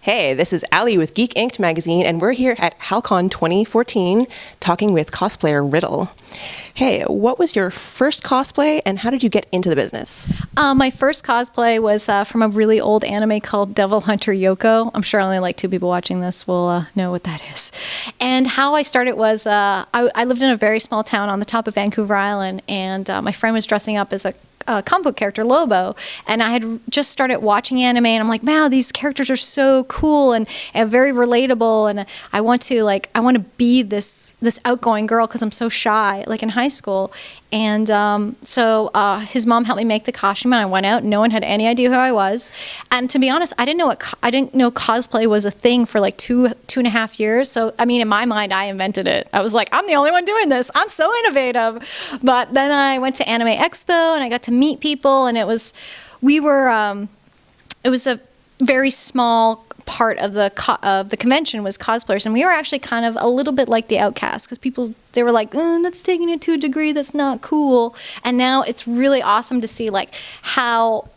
Hey, this is Allie with Geek Inc. magazine, and we're here at Hal-Con 2014 talking with cosplayer Riddle. Hey, what was your first cosplay, and how did you get into the business? My first cosplay was from a really old anime called Devil Hunter Yoko. I'm sure only like 2 people watching this will know what that is. And how I started was I lived in a very small town on the top of Vancouver Island, and my friend was dressing up as a comic book character, Lobo, and I had just started watching anime, and I'm like, wow, these characters are so cool and very relatable, and I want to be this outgoing girl because I'm so shy, like in high school. And so his mom helped me make the costume, and I went out. No one had any idea who I was, and to be honest, I didn't know cosplay was a thing for like two and a half years. So I mean, in my mind, I invented it. I was like, I'm the only one doing this. I'm so innovative. But then I went to Anime Expo, and I got to meet people, and it was a very small part of the convention was cosplayers, and we were actually kind of a little bit like the outcast because they were like, that's taking it to a degree that's not cool. And now it's really awesome to see like how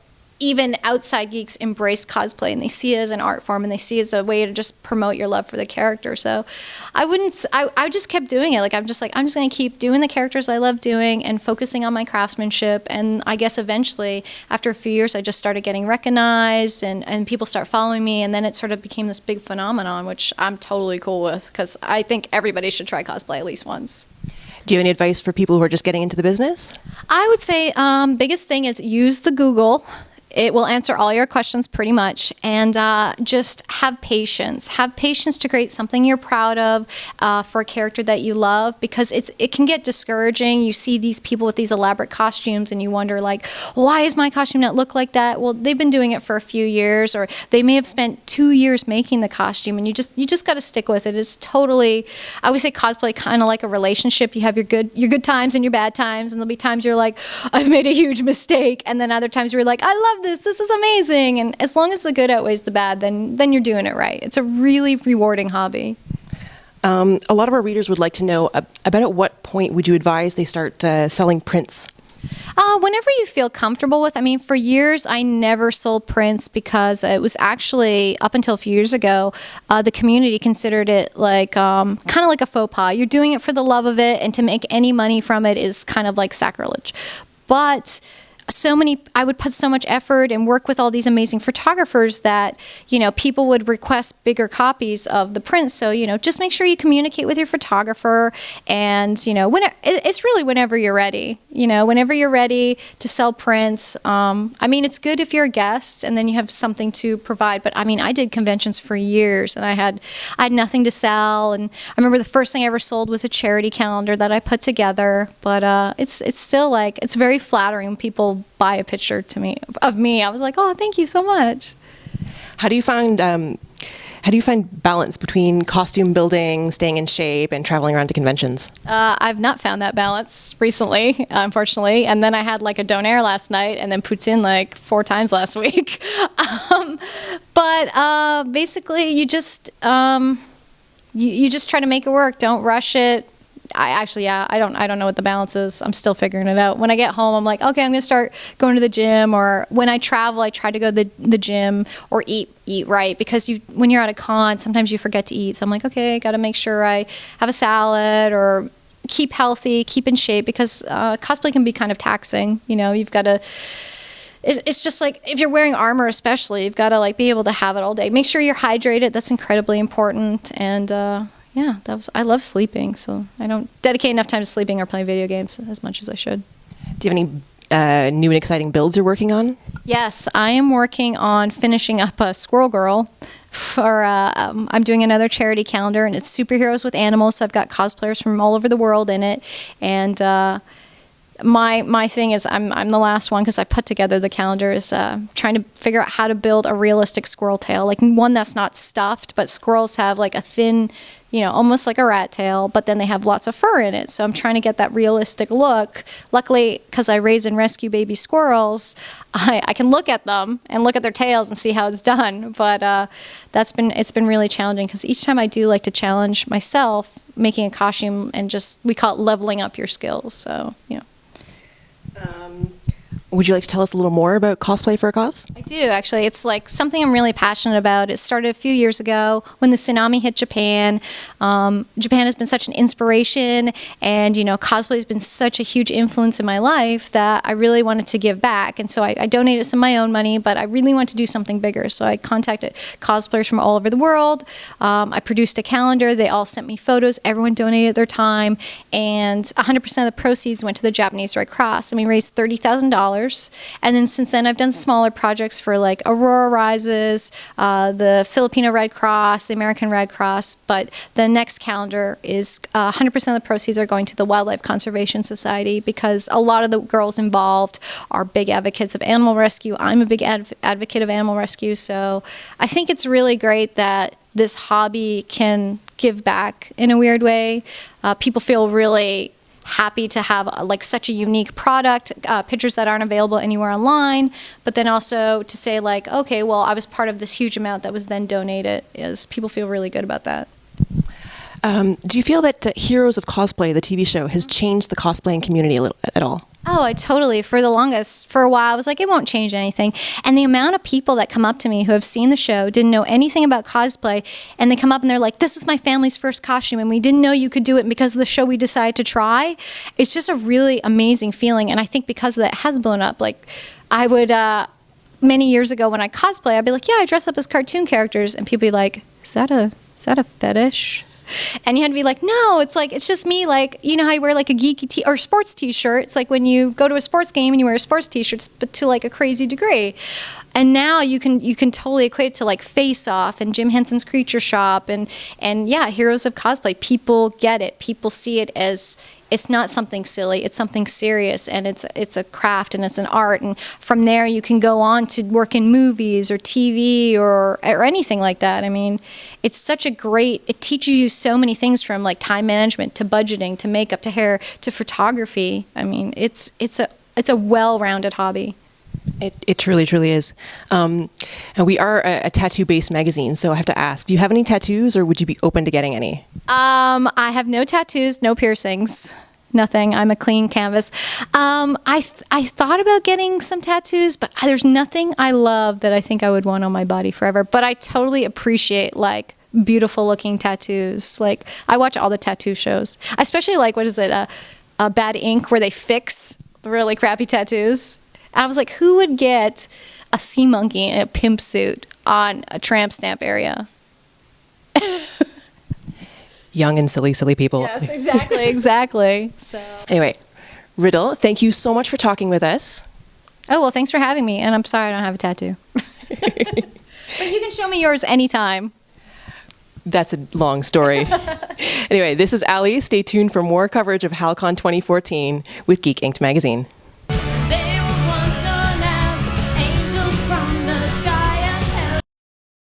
even outside geeks embrace cosplay, and they see it as an art form, and they see it as a way to just promote your love for the character. So I just kept doing it. I'm just going to keep doing the characters I love doing and focusing on my craftsmanship. And I guess eventually, after a few years, I just started getting recognized, and people start following me, and then it sort of became this big phenomenon, which I'm totally cool with because I think everybody should try cosplay at least once. Do you have any advice for people who are just getting into the business? I would say biggest thing is use the Google. It will answer all your questions pretty much, and just have patience. Have patience to create something you're proud of for a character that you love, because it can get discouraging. You see these people with these elaborate costumes, and you wonder like, why is my costume not look like that? Well, they've been doing it for a few years, or they may have spent 2 years making the costume, and you just got to stick with it. It's totally, I would say cosplay kind of like a relationship. You have your good times and your bad times, and there'll be times you're like, I've made a huge mistake, and then other times you're like, I love this is amazing. And as long as the good outweighs the bad, then you're doing it right. It's a really rewarding hobby. A lot of our readers would like to know about at what point would you advise they start selling prints? Whenever you feel comfortable with. I mean, for years I never sold prints because it was actually, up until a few years ago, the community considered it like kind of like a faux pas. You're doing it for the love of it, and to make any money from it is kind of like sacrilege. But I would put so much effort and work with all these amazing photographers that, people would request bigger copies of the prints. So, just make sure you communicate with your photographer, and, it's really whenever you're ready, whenever you're ready to sell prints. I mean, it's good if you're a guest and then you have something to provide. But I mean, I did conventions for years, and I had nothing to sell. And I remember the first thing I ever sold was a charity calendar that I put together. But it's still like, it's very flattering when people buy a picture of me. I was like, oh, thank you so much. How do you find balance between costume building, staying in shape, and traveling around to conventions? I've not found that balance recently, unfortunately. And then I had like a donair last night, and then poutine like 4 times last week. But basically, you just you just try to make it work. Don't rush it. I don't know what the balance is. I'm still figuring it out. When I get home, I'm like, okay, I'm going to start going to the gym. Or when I travel, I try to go to the gym or eat right, because when you're at a con, sometimes you forget to eat. So I'm like, okay, got to make sure I have a salad or keep healthy, keep in shape, because cosplay can be kind of taxing. You've got to. It's just like if you're wearing armor, especially, you've got to like be able to have it all day. Make sure you're hydrated. That's incredibly important. And yeah, I love sleeping, so I don't dedicate enough time to sleeping or playing video games as much as I should. Do you have any new and exciting builds you're working on? Yes, I am working on finishing up a Squirrel Girl. I'm doing another charity calendar, and it's superheroes with animals, so I've got cosplayers from all over the world in it. And my thing is, I'm the last one because I put together the calendar, is trying to figure out how to build a realistic squirrel tail, like one that's not stuffed, but squirrels have like a thin, almost like a rat tail, but then they have lots of fur in it. So I'm trying to get that realistic look. Luckily, because I raise and rescue baby squirrels, I can look at them and look at their tails and see how it's done. But it's been really challenging, because each time I do like to challenge myself making a costume, and we call it leveling up your skills. So, Would you like to tell us a little more about Cosplay for a Cause? I do, actually. It's like something I'm really passionate about. It started a few years ago when the tsunami hit Japan. Japan has been such an inspiration, and, you know, cosplay has been such a huge influence in my life that I really wanted to give back. And so I donated some of my own money, but I really wanted to do something bigger. So I contacted cosplayers from all over the world. I produced a calendar. They all sent me photos. Everyone donated their time, and 100% of the proceeds went to the Japanese Red Cross. And we raised $30,000. And then since then, I've done smaller projects for like Aurora Rises, the Filipino Red Cross, the American Red Cross. But the next calendar is 100% of the proceeds are going to the Wildlife Conservation Society, because a lot of the girls involved are big advocates of animal rescue. I'm a big advocate of animal rescue. So I think it's really great that this hobby can give back in a weird way. People feel really happy to have like such a unique product, pictures that aren't available anywhere online, but then also to say like, okay, well, I was part of this huge amount that was then donated, is people feel really good about that. Do you feel that Heroes of Cosplay, the TV show, has changed the cosplaying community at all? Oh, I totally. For the longest, for a while, I was like, it won't change anything. And the amount of people that come up to me who have seen the show, didn't know anything about cosplay, and they come up and they're like, this is my family's first costume, and we didn't know you could do it, and because of the show, we decided to try. It's just a really amazing feeling, and I think because of that, it has blown up. Like, I would, many years ago when I cosplay, I'd be like, yeah, I dress up as cartoon characters, and people be like, is that a fetish? And you had to be like, no, it's like, it's just me. Like, you know how you wear like a geeky or sports t-shirt? It's like when you go to a sports game and you wear a sports t-shirt, but to like a crazy degree. And now you can totally equate it to like Face Off and Jim Henson's Creature Shop and yeah, Heroes of Cosplay. People get it. People see it as, it's not something silly, it's something serious, and it's a craft and it's an art, and from there you can go on to work in movies or TV or anything like that. I mean, it's such a great, it teaches you so many things, from like time management to budgeting to makeup to hair to photography. I mean, it's a well-rounded hobby. It truly, truly is. And we are a tattoo-based magazine, so I have to ask, do you have any tattoos, or would you be open to getting any? I have no tattoos, no piercings, nothing. I'm a clean canvas. I thought about getting some tattoos, but there's nothing I love that I think I would want on my body forever. But I totally appreciate like beautiful looking tattoos. Like, I watch all the tattoo shows, especially like, what is it, Bad Ink, where they fix really crappy tattoos. And I was like, who would get a sea monkey in a pimp suit on a tramp stamp area? Young and silly people. Yes, exactly, exactly. So anyway, Riddle, thank you so much for talking with us. Oh, well, thanks for having me. And I'm sorry I don't have a tattoo. But you can show me yours anytime. That's a long story. Anyway, this is Allie. Stay tuned for more coverage of Hal-Con 2014 with Geek Inked magazine.